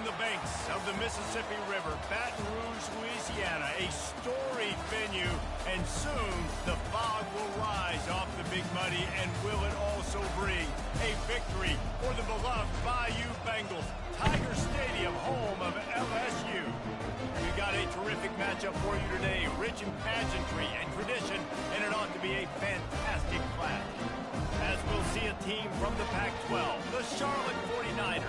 on the banks of the Mississippi River, Baton Rouge, Louisiana, a storied venue, and soon the fog will rise off the Big Muddy, and will it also bring a victory for the beloved Bayou Bengals, Tiger Stadium, home of LSU. We got a terrific matchup for you today, rich in pageantry and tradition, and it ought to be a fantastic clash. As we'll see a team from the Pac-12, the Charlotte 49ers,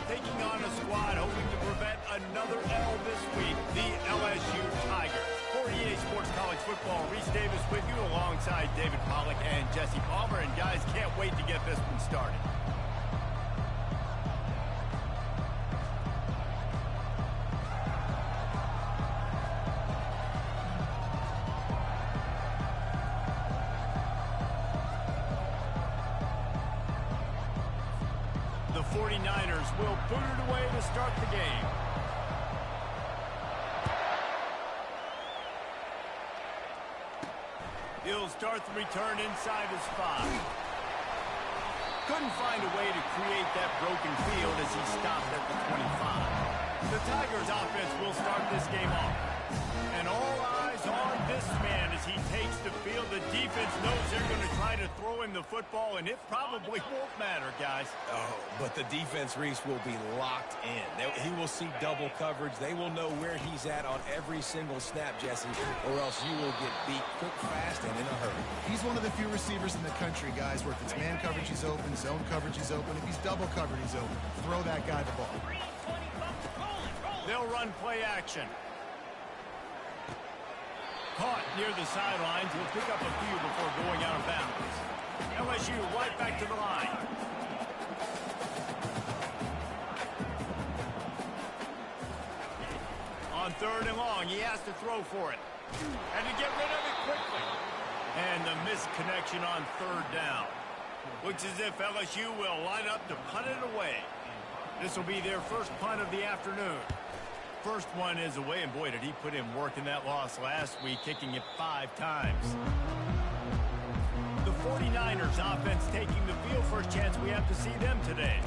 taking on a squad hoping to prevent another L this week, the LSU Tigers. For EA Sports College Football, Reese Davis with you alongside David Pollack and Jesse Palmer. And guys, can't wait to get this one started. The 49ers will boot it away to start the game. He'll start the return inside his 5. Couldn't find a way to create that broken field as he stopped at the 25. The Tigers offense will start this game off. And all eyes on this man as he takes the field. The defense knows they're going to try to throw him the football, and it probably won't matter, guys. Oh, but the defense, Reese, will be locked in. He will see double coverage. They will know where he's at on every single snap, Jesse, or else you will get beat quick, fast, and in a hurry. He's one of the few receivers in the country, guys, where if it's man coverage, he's open, zone coverage, he's open. If he's double covered, he's open. Throw that guy the ball. They'll run play action. Caught near the sidelines. He'll pick up a few before going out of bounds. LSU right back to the line. On 3rd and long, he has to throw for it. And to get rid of it quickly. And the misconnection on 3rd down. Looks as if LSU will line up to punt it away. This will be their first punt of the afternoon. First one is away, and boy, did he put in work in that loss last week, kicking it 5 times. The 49ers offense taking the field. First chance we have to see them today.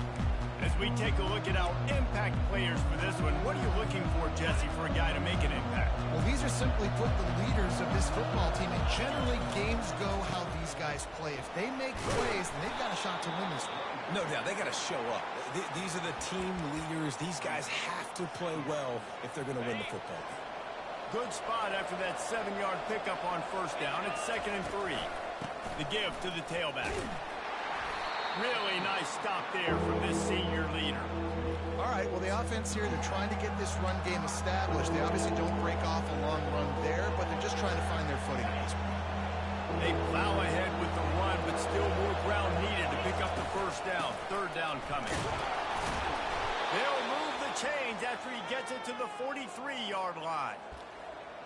As we take a look at our impact players for this one, what are you looking for, Jesse, for a guy to make an impact? Well, these are simply put the leaders of this football team, and generally games go how these guys play. If they make plays, then they've got a shot to win this one. No doubt, they got to show up. These are the team leaders. These guys have to play well if they're going to win the football game. Good spot after that 7-yard pickup on 1st down. It's 2nd and 3. The give to the tailback. Really nice stop there from this senior leader. All right, well, the offense here, they're trying to get this run game established. They obviously don't break off a long run there, but they're just trying to find their footing in this one. They plow ahead with the run, but still more ground needed to pick up the 1st down. 3rd down coming. They'll move the chains after he gets it to the 43-yard line.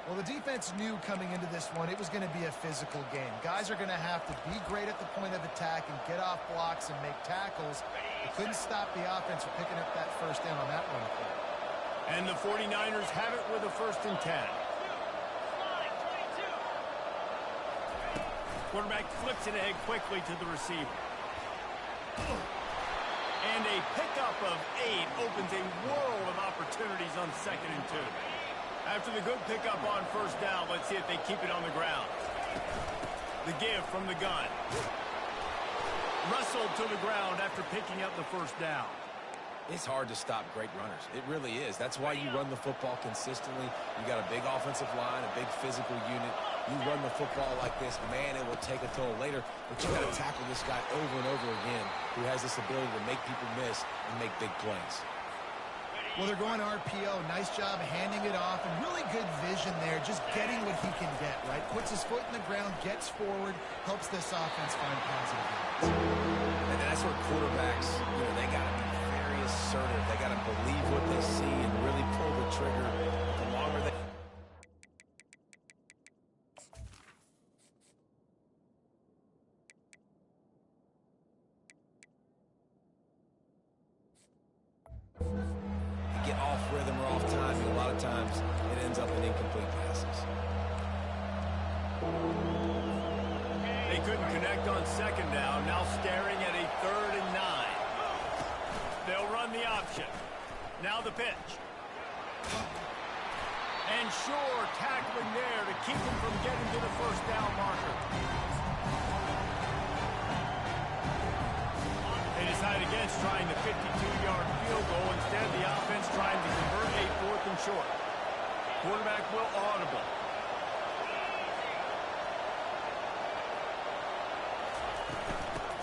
Well, the defense knew coming into this one it was going to be a physical game. Guys are going to have to be great at the point of attack and get off blocks and make tackles. They couldn't stop the offense from picking up that 1st down on that run play. And the 49ers have it with a 1st and 10. Quarterback flips it ahead quickly to the receiver. And a pickup of 8 opens a world of opportunities on 2nd and 2. After the good pickup on 1st down, let's see if they keep it on the ground. The give from the gun. Wrestled to the ground after picking up the 1st down. It's hard to stop great runners. It really is. That's why you run the football consistently. You got a big offensive line, a big physical unit. You run the football like this, man, it will take a toll later. But you got to tackle this guy over and over again who has this ability to make people miss and make big plays. Well, they're going RPO. Nice job handing it off, and really good vision there, just getting what he can get, right? Puts his foot in the ground, gets forward, helps this offense find positive yards. And that's where quarterbacks, they got to be very assertive. They got to believe what they see and really pull the trigger. The longer they... get off rhythm or off timing, a lot of times it ends up in incomplete passes. They couldn't connect on 2nd down, now staring at a 3rd and 9. They'll run the option. Now the pitch. And sure, tackling there to keep him from getting to the first down marker. They decide against trying the 52-yard field goal. Instead, the offense trying to convert a 4th and short. Quarterback will audible.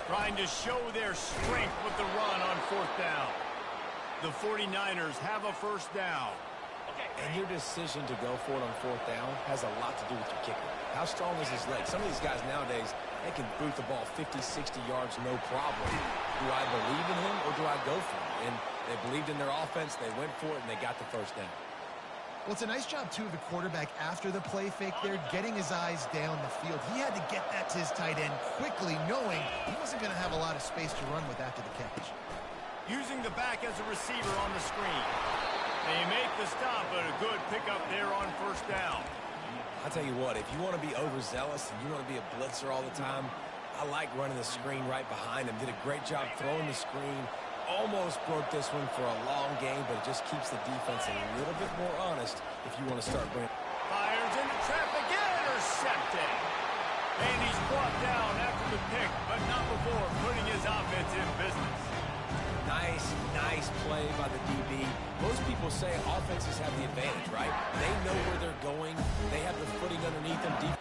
Trying to show their strength with the run on 4th down. The 49ers have a first down. And your decision to go for it on 4th down has a lot to do with your kicker. How strong is his leg? Some of these guys nowadays, they can boot the ball 50, 60 yards, no problem. Do I believe in him or do I go for it? And they believed in their offense, they went for it, and they got the first down. Well, it's a nice job, too, of the quarterback after the play fake there, getting his eyes down the field. He had to get that to his tight end quickly, knowing he wasn't going to have a lot of space to run with after the catch. Using the back as a receiver on the screen. They make the stop, but a good pickup there on first down. I'll tell you what, if you want to be overzealous and you want to be a blitzer all the time, I like running the screen right behind him. Did a great job throwing the screen. Almost broke this one for a long game, but it just keeps the defense a little bit more honest if you want to start bringing. Fires into traffic, intercepted. And he's brought down after the pick, but not before putting his offense in business. Nice play by the DB. Most people say offenses have the advantage, right? They know where they're going. They have the footing underneath them.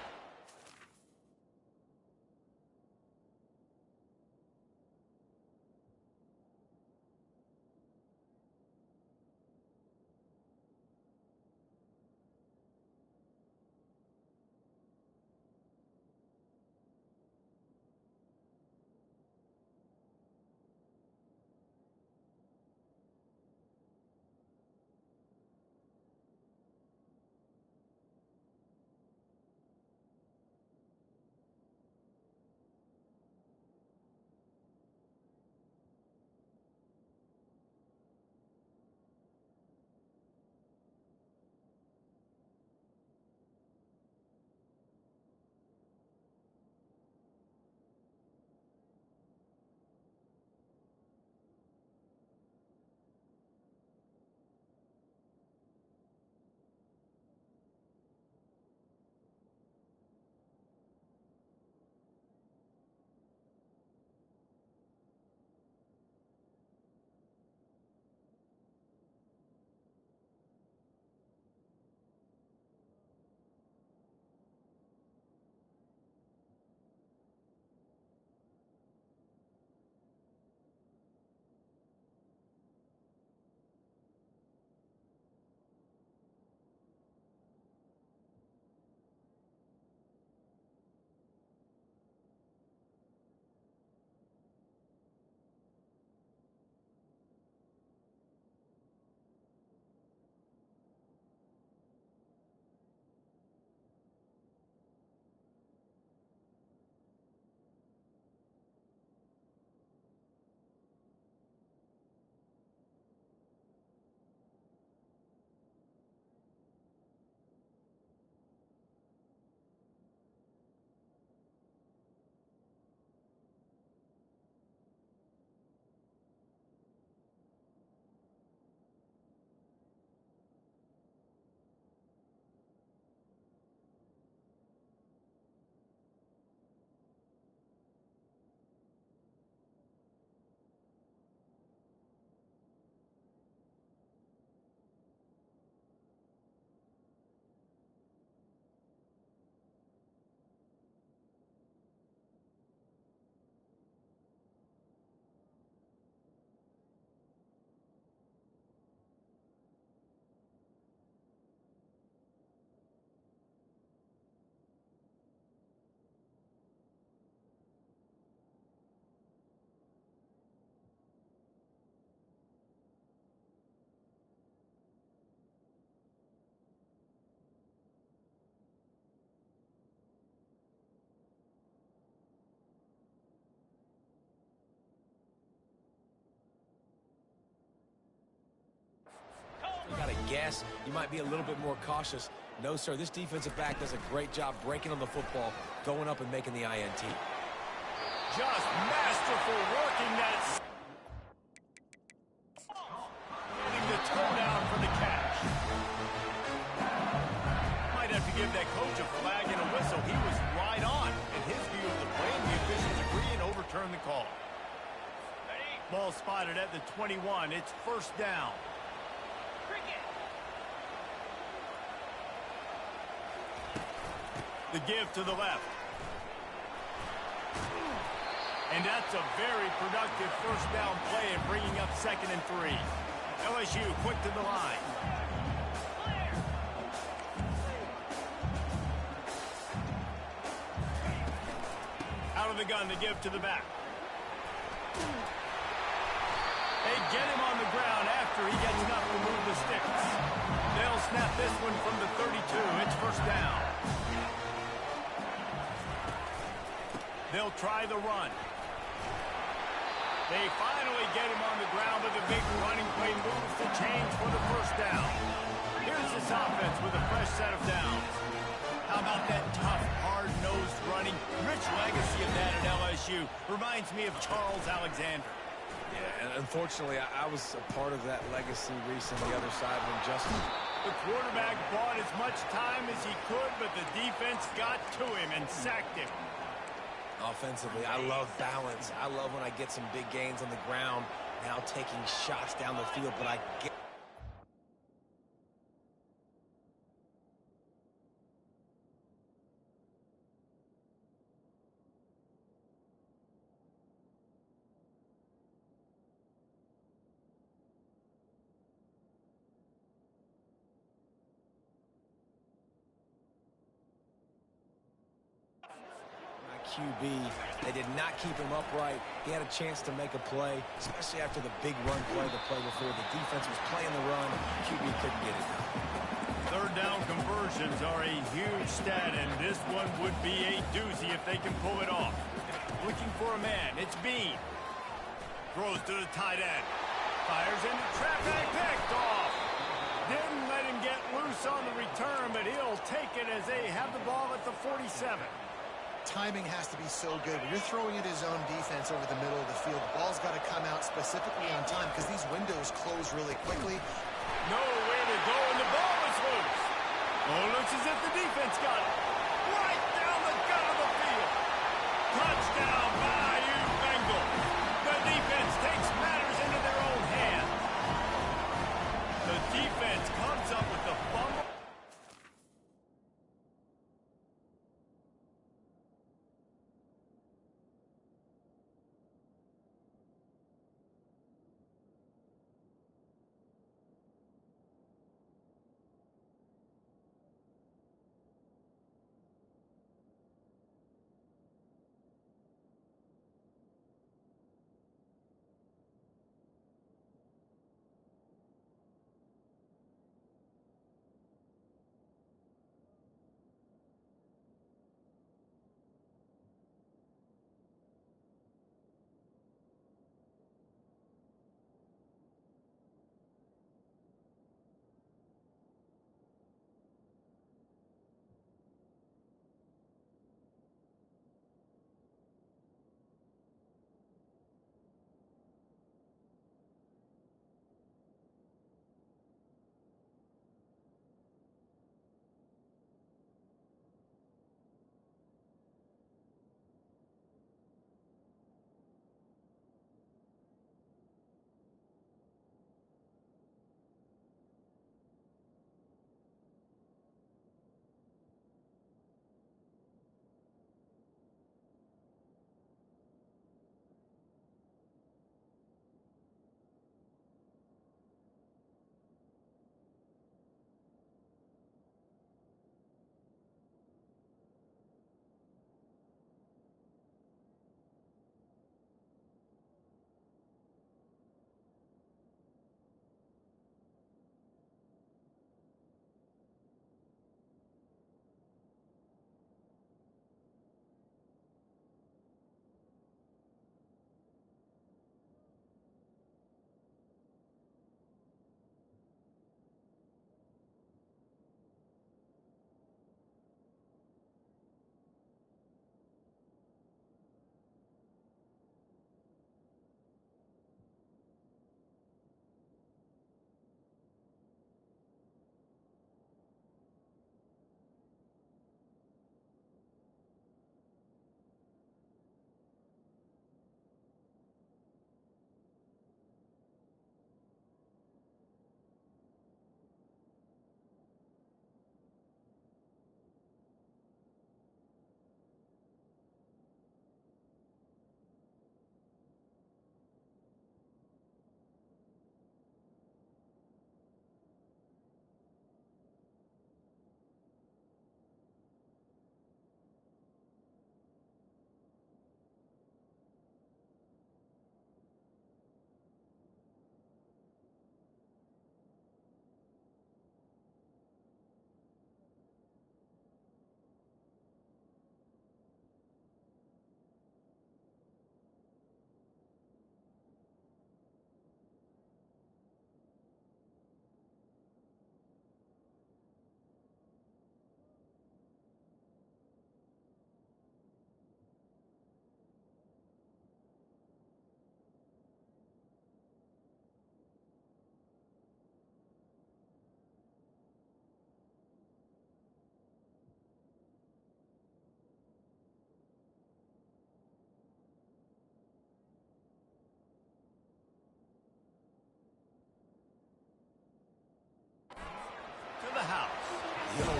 You got to guess. You might be a little bit more cautious. No, sir. This defensive back does a great job breaking on the football, going up and making the INT. Just masterful working that. Getting the Ball spotted at the 21. It's first down. The give to the left. And that's a very productive first down play and bringing up 2nd and 3. LSU quick to the line. Out of the gun to give to the back. They get him on the ground after he gets enough to move the sticks. They'll snap this one from the 32. It's first down. They'll try the run. They finally get him on the ground with a big running play, moves the change for the first down. Here's this offense with a fresh set of downs. How about that tough, hard-nosed running? Rich legacy of that at LSU. Reminds me of Charles Alexander. Yeah, and unfortunately, I was a part of that legacy, Reese, on the other side when Justin... The quarterback bought as much time as he could, but the defense got to him and sacked him. Offensively, I love balance. I love when I get some big gains on the ground, now taking shots down the field, but I get... QB. They did not keep him upright. He had a chance to make a play, especially after the big run play the play before. The defense was playing the run. QB couldn't get it done. Third down conversions are a huge stat, and this one would be a doozy if they can pull it off. Looking for a man. It's Bean. Throws to the tight end. Fires into trap and picked off. Didn't let him get loose on the return, but he'll take it as they have the ball at the 47. Timing has to be so good. When you're throwing at his own defense over the middle of the field, the ball's got to come out specifically on time because these windows close really quickly. Nowhere to go, and the ball is loose. Oh, looks as if the defense got it. Right down the gut of the field. Touchdown, BYU Bengals. The defense takes matters into their own hands. The defense comes up with the fumble.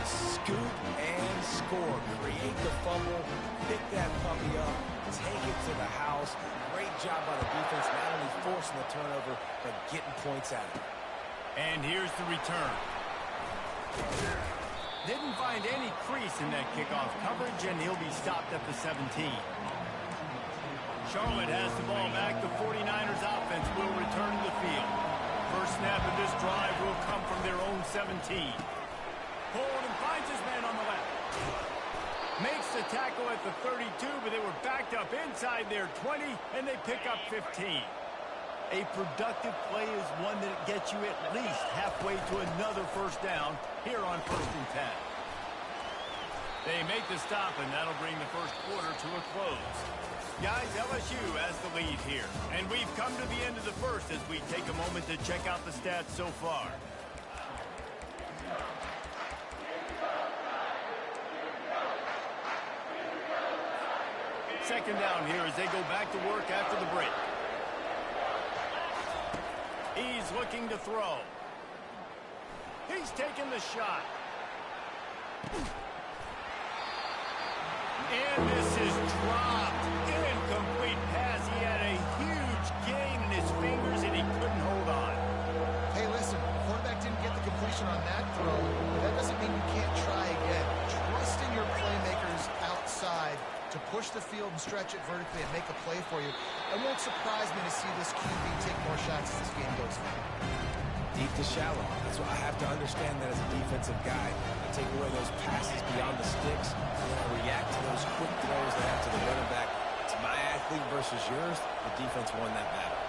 Scoop and score. Create the fumble, pick that puppy up, take it to the house. Great job by the defense, not only forcing the turnover, but getting points out of it. And here's the return. Didn't find any crease in that kickoff coverage, and he'll be stopped at the 17. Charlotte has the ball back. The 49ers offense will return to the field. First snap of this drive will come from their own 17. Hold and finds his man on the left. Makes the tackle at the 32, but they were backed up inside their 20, and they pick up 15. A productive play is one that gets you at least halfway to another first down here on 1st and 10. They make the stop, and that'll bring the first quarter to a close. Guys, LSU has the lead here, and we've come to the end of the first as we take a moment to check out the stats so far. Second down here as they go back to work after the break. He's looking to throw. He's taking the shot. And this is dropped. Incomplete pass. He had a huge gain in his fingers, and he couldn't hold on. Hey, listen, quarterback didn't get the completion on that throw, but that doesn't mean you can't try again. Trust in your playmakers outside to push the field and stretch it vertically and make a play for you. It won't surprise me to see this QB take more shots as this game goes on. Deep to shallow. That's what I have to understand that as a defensive guy. I take away those passes beyond the sticks, and then I react to those quick throws they have to the running back. It's my athlete versus yours. The defense won that battle.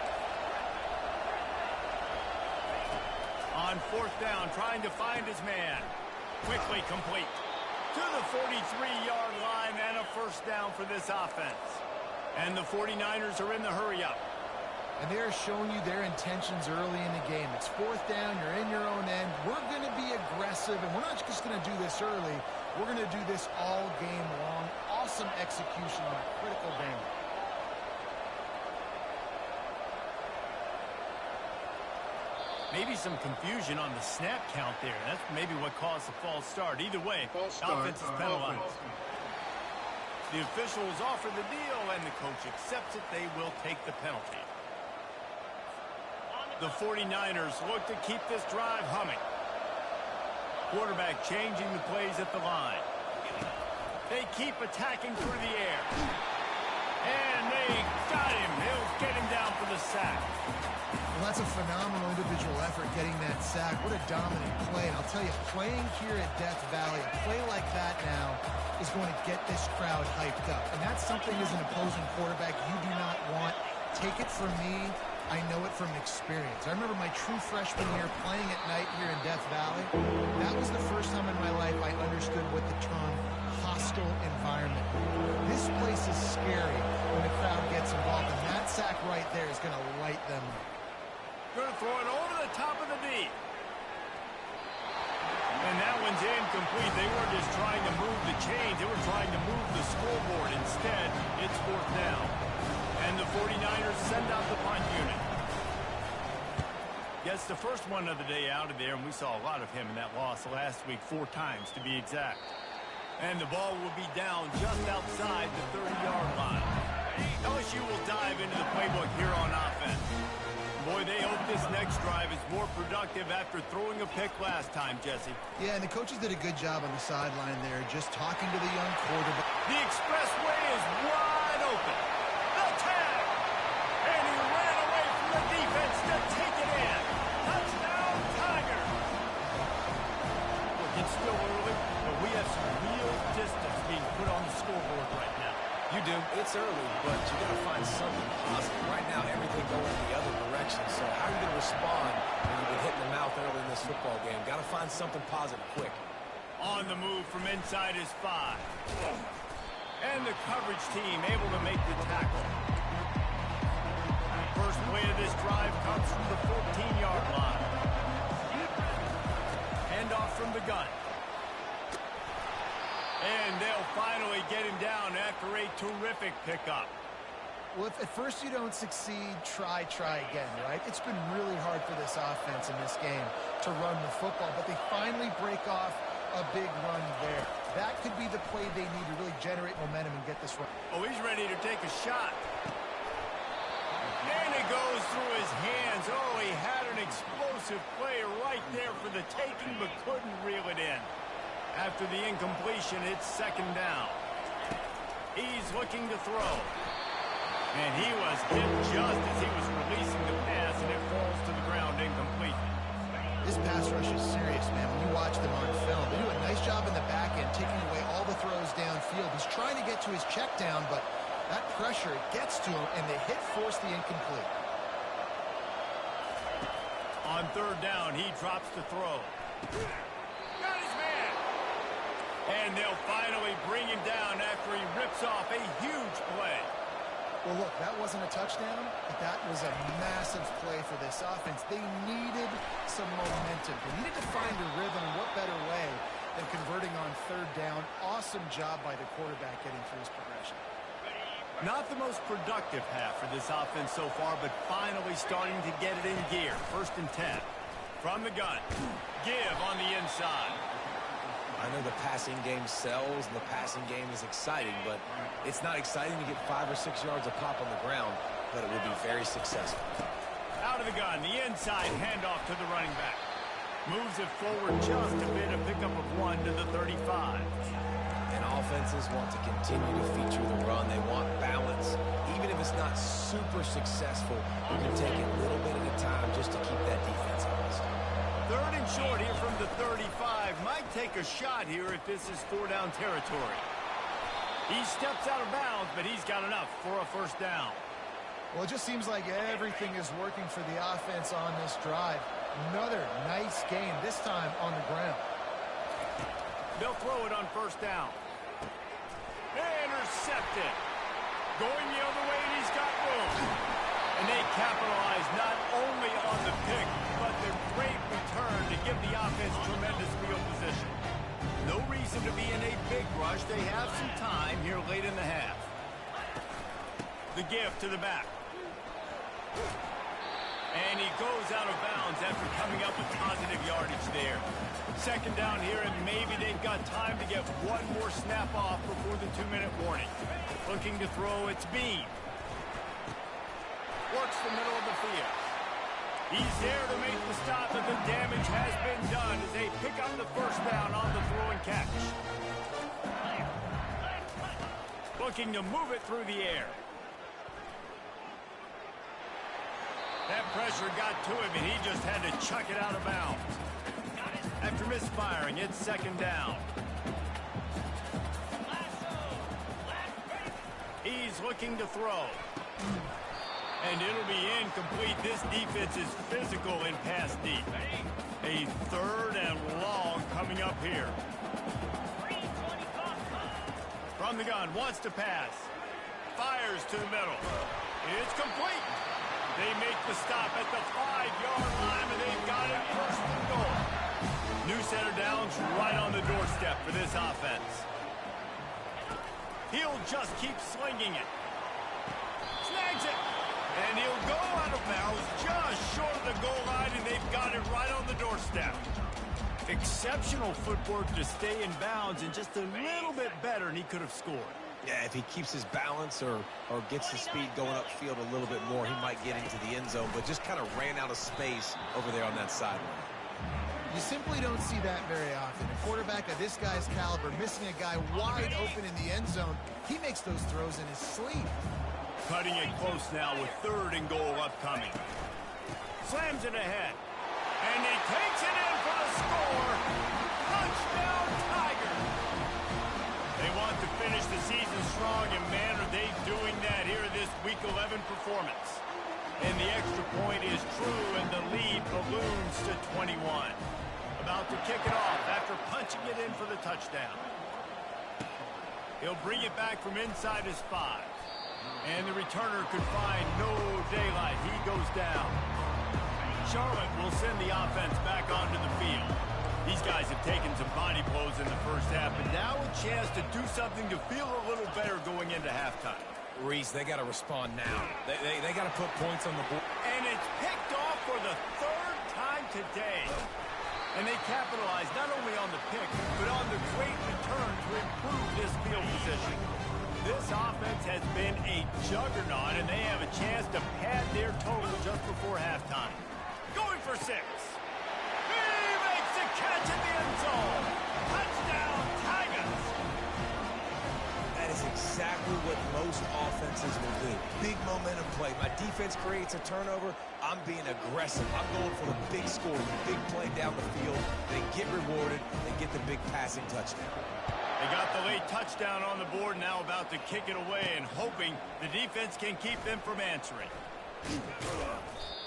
On 4th down, trying to find his man. Quickly complete. To the 43-yard line, and a first down for this offense. And the 49ers are in the hurry-up. And they're showing you their intentions early in the game. It's 4th down, you're in your own end. We're going to be aggressive, and we're not just going to do this early. We're going to do this all game long. Awesome execution on a critical game. Maybe some confusion on the snap count there. That's maybe what caused the false start. Either way, offense is penalized. The officials offer the deal, and the coach accepts it. They will take the penalty. The 49ers look to keep this drive humming. Quarterback changing the plays at the line. They keep attacking through the air. And they got him. He'll get him down for the sack. Well, that's a phenomenal individual effort getting that sack. What a dominant play. And I'll tell you, playing here at Death Valley, a play like that now is going to get this crowd hyped up. And that's something as an opposing quarterback you do not want. Take it from me. I know it from experience. I remember my true freshman year playing at night here in Death Valley. That was the first time in my life I understood what the term hostile environment means. This place is scary when the crowd gets involved, and that sack right there is going to light them up. Going to throw it over the top of the D. And that one's incomplete. They weren't just trying to move the chains. They were trying to move the scoreboard. Instead, it's 4th down. And the 49ers send out the punt unit. Gets the first one of the day out of there, and we saw a lot of him in that loss last week, 4 times to be exact. And the ball will be down just outside the 30-yard line. LSU will dive into the playbook here on offense. Boy, they hope this next drive is more productive after throwing a pick last time, Jesse. Yeah, and the coaches did a good job on the sideline there, just talking to the young quarterback. The expressway is wide open. The tag! And he ran away from the defense to take it in. Touchdown, Tigers! Look, it's still early, but we have some real distance being put on the scoreboard right now. You do. It's early, but you got to find something positive. Right now, everything going the other direction. So how are you going to respond when you've been hit in the mouth early in this football game? Got to find something positive quick. On the move from inside his 5. And the coverage team able to make the tackle. First play of this drive comes from the 14-yard line. Handoff from the gun. And they'll finally get him down after a terrific pickup. Well, if at first you don't succeed, try again, right? It's been really hard for this offense in this game to run the football, but they finally break off a big run there. That could be the play they need to really generate momentum and get this run. Oh, he's ready to take a shot. And it goes through his hands. Oh, he had an explosive play right there for the taking, but couldn't reel it in. After the incompletion, it's second down. He's looking to throw. And he was hit just as he was releasing the pass, and it falls to the ground incomplete. This pass rush is serious, man. When you watch them on film, they do a nice job in the back end, taking away all the throws downfield. He's trying to get to his check down, but that pressure gets to him, and the hit forced the incomplete. On third down, he drops the throw. Got his man. And they'll finally bring him down after he rips off a huge play. Well, look, that wasn't a touchdown, but that was a massive play for this offense. They needed some momentum. They needed to find a rhythm, and what better way than converting on third down. Awesome job by the quarterback getting through his progression. Not the most productive half for this offense so far, but finally starting to get it in gear. 1st and 10. From the gun. Give on the inside. I know the passing game sells and the passing game is exciting, but it's not exciting to get 5 or 6 yards of pop on the ground, but it will be very successful. Out of the gun, the inside handoff to the running back. Moves it forward just a bit, a pickup of 1 to the 35. And offenses want to continue to feature the run. They want balance. Even if it's not super successful, you can take it a little bit at a time just to keep that defense honest. 3rd and short here from the 35. Might take a shot here if this is 4-down territory. He steps out of bounds, but he's got enough for a 1st down. Well, it just seems like everything is working for the offense on this drive. Another nice game, this time on the ground. They'll throw it on 1st down. Intercepted. Going the other way, and he's got room. And they capitalize not only on the pick, but the great return to give the offense tremendous field position. No reason to be in a big rush. They have some time here late in the half. The give to the back. And he goes out of bounds after coming up with positive yardage there. 2nd down here, and maybe they've got time to get one more snap off before the 2-minute warning. Looking to throw, it's Bean. Works the middle of the field. He's there to make the stop, but the damage has been done as they pick up the 1st down on the throw and catch. Looking to move it through the air. That pressure got to him, and he just had to chuck it out of bounds. After misfiring, it's 2nd down. He's looking to throw. And it'll be incomplete. This defense is physical in pass deep. A 3rd and long coming up here. From the gun, wants to pass. Fires to the middle. It's complete. They make the stop at the 5-yard line, and they've got it 1st and goal. New set of downs right on the doorstep for this offense. He'll just keep slinging it. Snags it. And he'll go out of bounds just short of the goal line, and they've got it right on the doorstep. Exceptional footwork to stay in bounds, and just a little bit better, and he could have scored. Yeah, if he keeps his balance or gets the speed going upfield a little bit more, he might get into the end zone, but just kind of ran out of space over there on that sideline. You simply don't see that very often. A quarterback of this guy's caliber missing a guy wide open in the end zone, he makes those throws in his sleep. Cutting it close now with 3rd and goal upcoming. Slams it ahead. And he takes it in for the score. Touchdown, Tigers. They want to finish the season strong, and man, are they doing that here in this Week 11 performance. And the extra point is true, and the lead balloons to 21. About to kick it off after punching it in for the touchdown. He'll bring it back from inside his 5. And the returner could find no daylight. He goes down. Charlotte will send the offense back onto the field. These guys have taken some body blows in the 1st half, but now a chance to do something to feel a little better going into halftime. Reese, they got to respond now. They got to put points on the board. And it's picked off for the 3rd time today. And they capitalized not only on the pick, but on the great return to improve this field position. This offense has been a juggernaut, and they have a chance to pad their total just before halftime. Going for 6. He makes the catch at the end zone. Touchdown, Tigers. That is exactly what most offenses will do. Big momentum play. My defense creates a turnover. I'm being aggressive. I'm going for the big score, the big play down the field. They get rewarded. They get the big passing touchdown. They got the late touchdown on the board, now about to kick it away and hoping the defense can keep them from answering.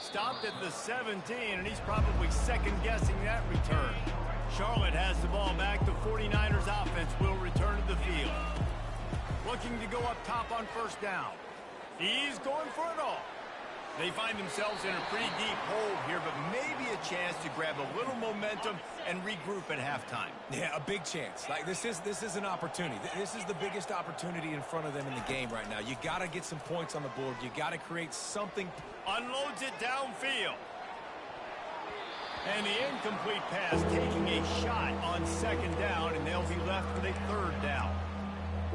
Stopped at the 17, and he's probably second-guessing that return. Charlotte has the ball back. The 49ers offense will return to the field. Looking to go up top on first down. He's going for it all. They find themselves in a pretty deep hole here, but maybe a chance to grab a little momentum and regroup at halftime. Yeah, a big chance. Like this is an opportunity. This is the biggest opportunity in front of them in the game right now. You got to get some points on the board. You got to create something. Unloads it downfield. And the incomplete pass taking a shot on second down, and they'll be left with a third down.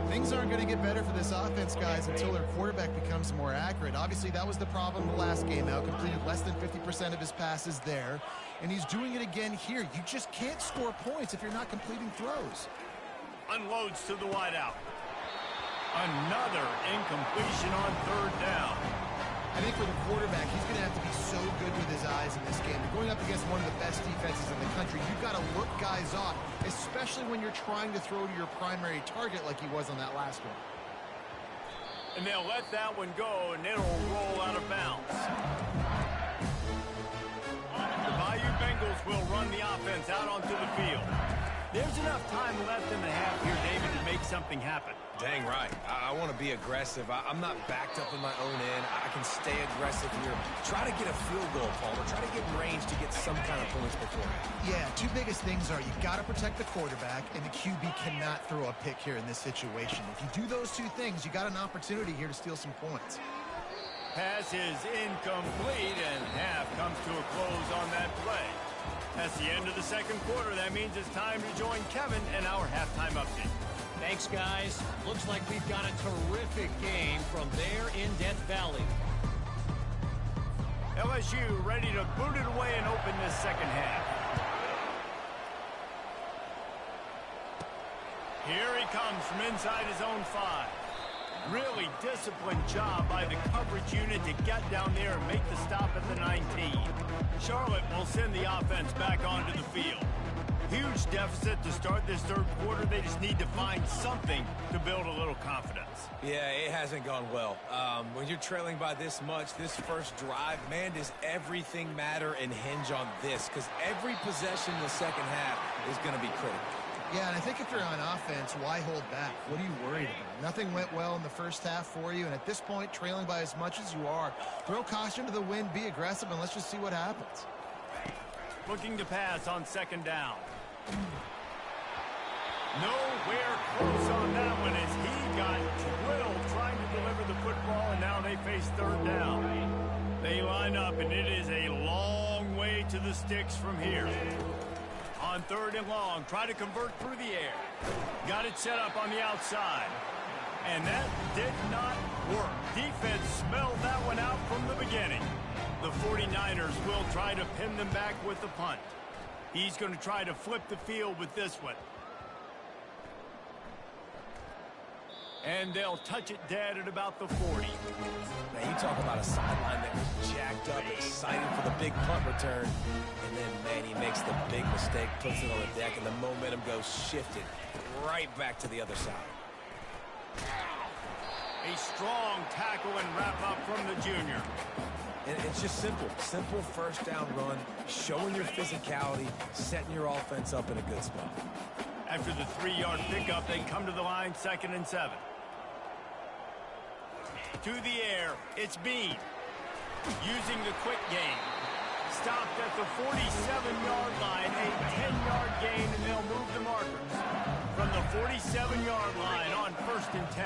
Things aren't going to get better for this offense, guys, until their quarterback becomes more accurate. Obviously, that was the problem the last game out. Completed less than 50% of his passes there. And he's doing it again here. You just can't score points if you're not completing throws. Unloads to the wideout. Another incompletion on third down. I think for the quarterback, he's going to have to be so good with his eyes in this game. You're going up against one of the best defenses in the country. You've got to look guys off, especially when you're trying to throw to your primary target like he was on that last one. And they'll let that one go, and it'll roll out of bounds. The Bayou Bengals will run the offense out onto the field. There's enough time left in the half here, David, to make something happen. Dang right. I want to be aggressive. I'm not backed up in my own end. I can stay aggressive here. Try to get a field goal, Palmer. Try to get range to get some kind of points beforehand. Yeah, two biggest things are you've got to protect the quarterback, and the QB cannot throw a pick here in this situation. If you do those two things, you got an opportunity here to steal some points. Pass is incomplete, and half comes to a close on that play. That's the end of the second quarter. That means it's time to join Kevin and our halftime update. Thanks, guys. Looks like we've got a terrific game from there in Death Valley. LSU ready to boot it away and open this second half. Here he comes from inside his own 5. Really disciplined job by the coverage unit to get down there and make the stop at the 19. Charlotte will send the offense back onto the field. Huge deficit to start this third quarter. They just need to find something to build a little confidence. Yeah, it hasn't gone well. When you're trailing by this much, this first drive, man, does everything matter and hinge on this? Because every possession in the second half is going to be critical. Yeah, and I think if you're on offense, why hold back? What are you worried about? Nothing went well in the first half for you, and at this point, trailing by as much as you are, throw caution to the wind, be aggressive, and let's just see what happens. Looking to pass on second down. Nowhere close on that one as he got drilled trying to deliver the football, and now they face third down. They line up, and it is a long way to the sticks from here. On third and long, try to convert through the air. Got it set up on the outside. And that did not work. Defense smelled that one out from the beginning. The 49ers will try to pin them back with the punt. He's going to try to flip the field with this one. And they'll touch it dead at about the 40. Now, you talk about a sideline that was jacked up, excited for the big punt return. And then, man, he makes the big mistake, puts it on the deck, and the momentum goes shifted right back to the other side. A strong tackle and wrap up from the junior. And it's just simple first down run, showing your physicality, setting your offense up in a good spot. After the 3-yard pickup, they come to the line, 2nd and 7. To the air, it's Bean. Using the quick game. Stopped at the 47-yard line, a 10-yard gain, and they'll move the markers. From the 47-yard line on 1st and 10.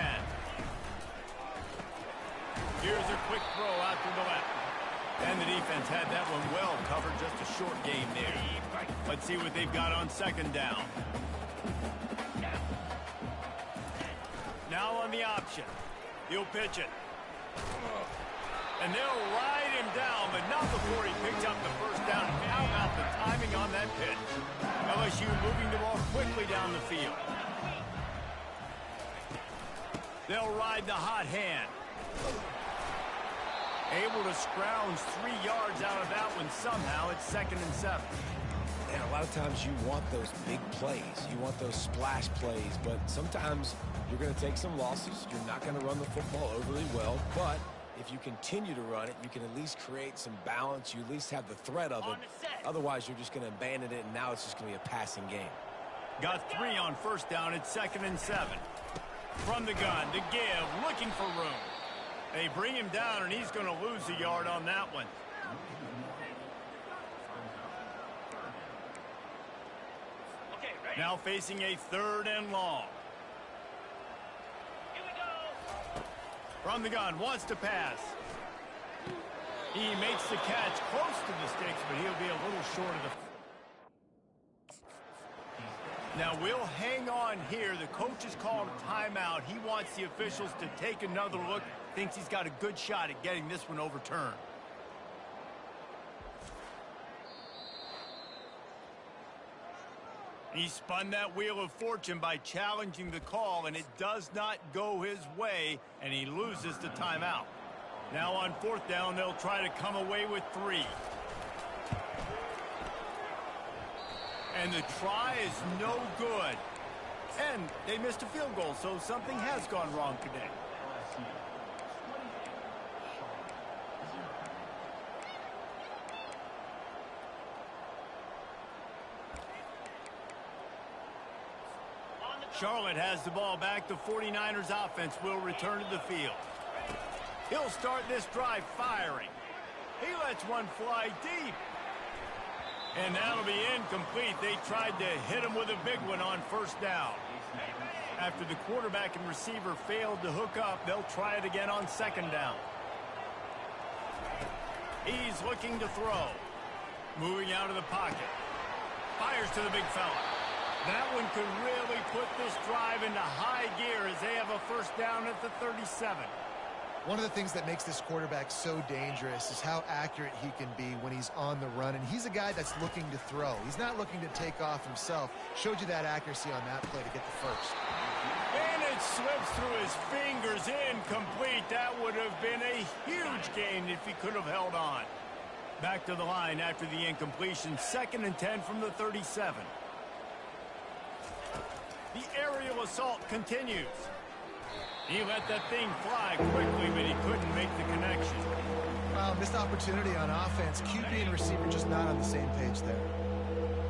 Here's a quick throw out to the left. And the defense had that one well covered just a short game there. Let's see what they've got on second down. Now on the option. He'll pitch it. And they'll ride him down, but not before he picks up the first down. How about the timing on that pitch? LSU moving the ball quickly down the field. They'll ride the hot hand. Able to scrounge 3 yards out of that one somehow. It's 2nd and 7. And a lot of times you want those big plays. You want those splash plays, but sometimes you're going to take some losses. You're not going to run the football overly well, but if you continue to run it, you can at least create some balance. You at least have the threat of it. Otherwise, you're just going to abandon it, and now it's just going to be a passing game. Got 3 on first down. It's 2nd and 7. From the gun to give, looking for room. They bring him down, and he's going to lose a yard on that one. Now facing a 3rd and long. Here we go. From the gun, wants to pass. He makes the catch close to the sticks, but he'll be a little short of the... Now we'll hang on here. The coach has called a timeout. He wants the officials to take another look. Thinks he's got a good shot at getting this one overturned. He spun that wheel of fortune by challenging the call, and it does not go his way, and he loses the timeout. Now on 4th down, they'll try to come away with 3. And the try is no good. And they missed a field goal, so something has gone wrong today. Charlotte has the ball back. The 49ers offense will return to the field. He'll start this drive firing. He lets one fly deep. And that'll be incomplete. They tried to hit him with a big one on first down. After the quarterback and receiver failed to hook up, they'll try it again on 2nd down. He's looking to throw. Moving out of the pocket. Fires to the big fella. That one could really put this drive into high gear as they have a first down at the 37. One of the things that makes this quarterback so dangerous is how accurate he can be when he's on the run. And he's a guy that's looking to throw. He's not looking to take off himself. Showed you that accuracy on that play to get the first. And it slips through his fingers, incomplete. That would have been a huge gain if he could have held on. Back to the line after the incompletion. 2nd and 10 from the 37. The aerial assault continues. He let that thing fly quickly, but he couldn't make the connection. Wow, missed opportunity on offense. QB and receiver just not on the same page there.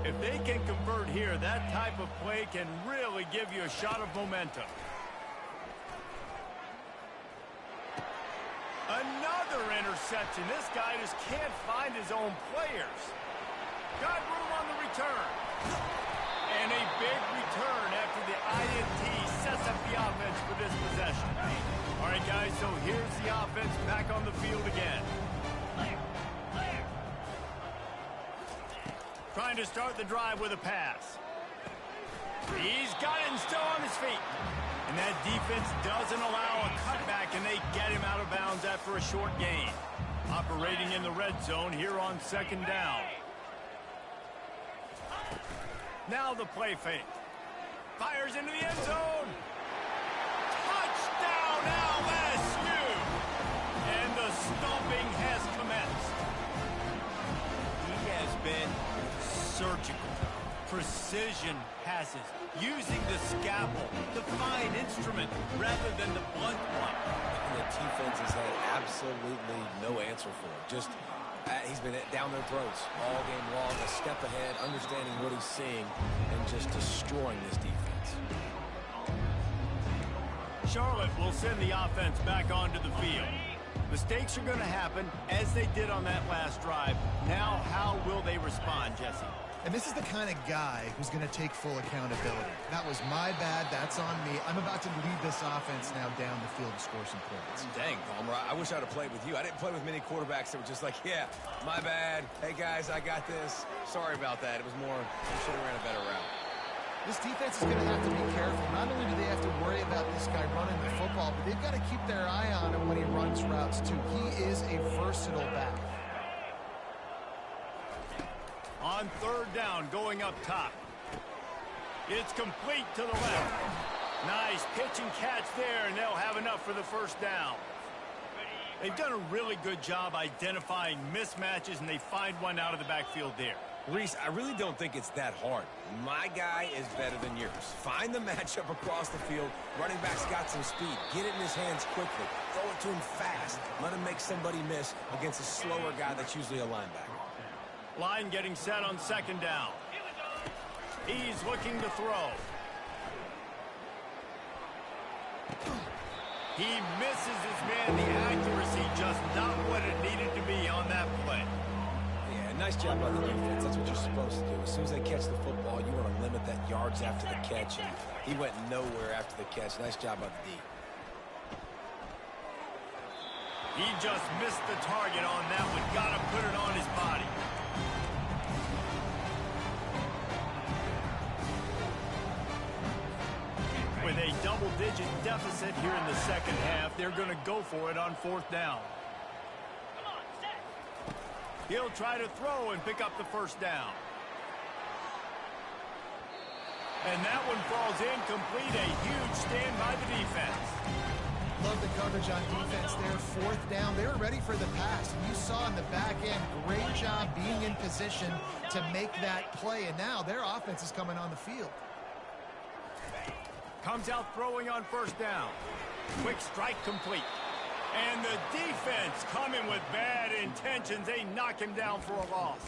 If they can convert here, that type of play can really give you a shot of momentum. Another interception. This guy just can't find his own players. Got room on the return. And a big return after the INT sets up the offense for this possession. All right, guys, so here's the offense back on the field again. Trying to start the drive with a pass. He's got it and still on his feet. And that defense doesn't allow a cutback, and they get him out of bounds after a short gain. Operating in the red zone here on 2nd down. Now the play fake. Fires into the end zone. Touchdown LSU. And the stomping has commenced. He has been surgical. Precision passes. Using the scalpel, the fine instrument, rather than the blunt one. And the defense has had absolutely no answer for it. Just he's been down their throats all game long, a step ahead, understanding what he's seeing, and just destroying this defense. Charlotte will send the offense back onto the field. Mistakes are going to happen, as they did on that last drive. Now, how will they respond, Jesse? And this is the kind of guy who's going to take full accountability. That was my bad. That's on me. I'm about to lead this offense now down the field to score some points. Dang, Palmer, I wish I'd have played with you. I didn't play with many quarterbacks that were just like, yeah, my bad. Hey, guys, I got this. Sorry about that. It was more, you should have ran a better route. This defense is going to have to be careful. Not only do they have to worry about this guy running the football, but they've got to keep their eye on him when he runs routes, too. He is a versatile back. On third down, going up top. It's complete to the left. Nice pitch and catch there, and they'll have enough for the first down. They've done a really good job identifying mismatches, and they find one out of the backfield there. Reese, I really don't think it's that hard. My guy is better than yours. Find the matchup across the field. Running back's got some speed. Get it in his hands quickly. Throw it to him fast. Let him make somebody miss against a slower guy that's usually a linebacker. Line getting set on second down. He's looking to throw. He misses his man. The accuracy just not what it needed to be on that play. Yeah, nice job by the defense. That's what you're supposed to do. As soon as they catch the football, you want to limit that yards after the catch. And he went nowhere after the catch. Nice job by the D. He just missed the target on that one. Got to put it on his body. With a double-digit deficit here in the second half, they're going to go for it on fourth down. He'll try to throw and pick up the first down. And that one falls incomplete. A huge stand by the defense. Love the coverage on defense there. Fourth down. They were ready for the pass. And you saw in the back end, great job being in position to make that play. And now their offense is coming on the field. Comes out throwing on first down. Quick strike complete. And the defense coming with bad intentions. They knock him down for a loss.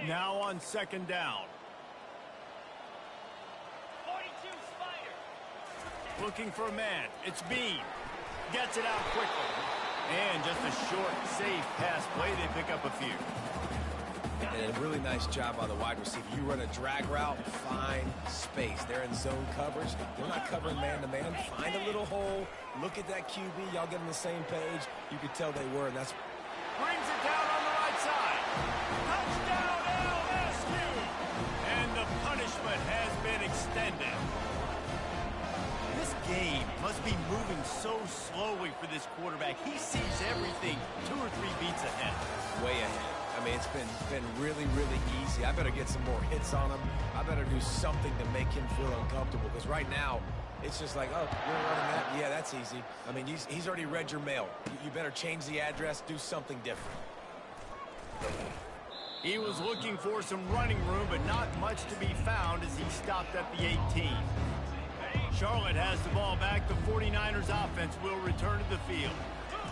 Now on second down. Looking for a man. It's Bean. Gets it out quickly. And just a short, safe pass play. They pick up a few. And a really nice job by the wide receiver. You run a drag route, find space. They're in zone coverage. They're not covering man-to-man. Find a little hole. Look at that QB. Y'all get on the same page. You could tell they were, and that's... Brings it down on the right side. Touchdown, LSU! And the punishment has been extended. This game must be moving so slowly for this quarterback. He sees everything 2 or 3 beats ahead. Way ahead. I mean, it's been really, really easy. I better get some more hits on him. I better do something to make him feel uncomfortable. Because right now, it's just like, oh, you're running that? Yeah, that's easy. I mean, he's already read your mail. You better change the address, do something different. He was looking for some running room, but not much to be found as he stopped at the 18. Charlotte has the ball back. The 49ers offense will return to the field.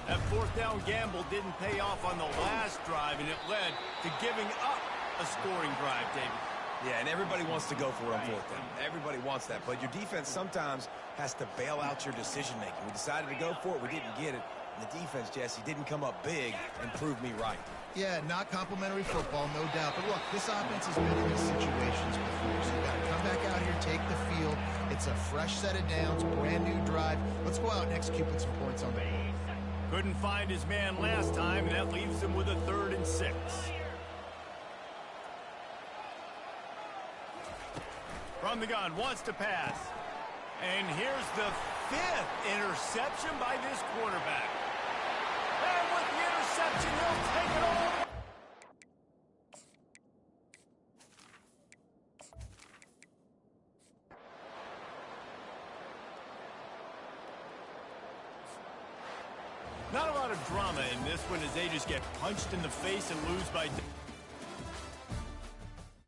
That fourth down gamble didn't pay off on the last drive, and it led to giving up a scoring drive, David. Yeah, and everybody wants to go for it on fourth down. Everybody wants that, but your defense sometimes has to bail out your decision-making. We decided to go for it. We didn't get it. And the defense, Jesse, didn't come up big and prove me right. Yeah, not complimentary football, no doubt. But look, this offense has been in these situations before, so you got to come back out here, take the field. It's a fresh set of downs, brand new drive. Let's go out and execute with some points on the board. Couldn't find his man last time, and that leaves him with a 3rd and 6. From the gun, wants to pass. And here's the 5th interception by this quarterback. And with the interception, he'll take it all. Not a lot of drama in this one as they just get punched in the face and lose by...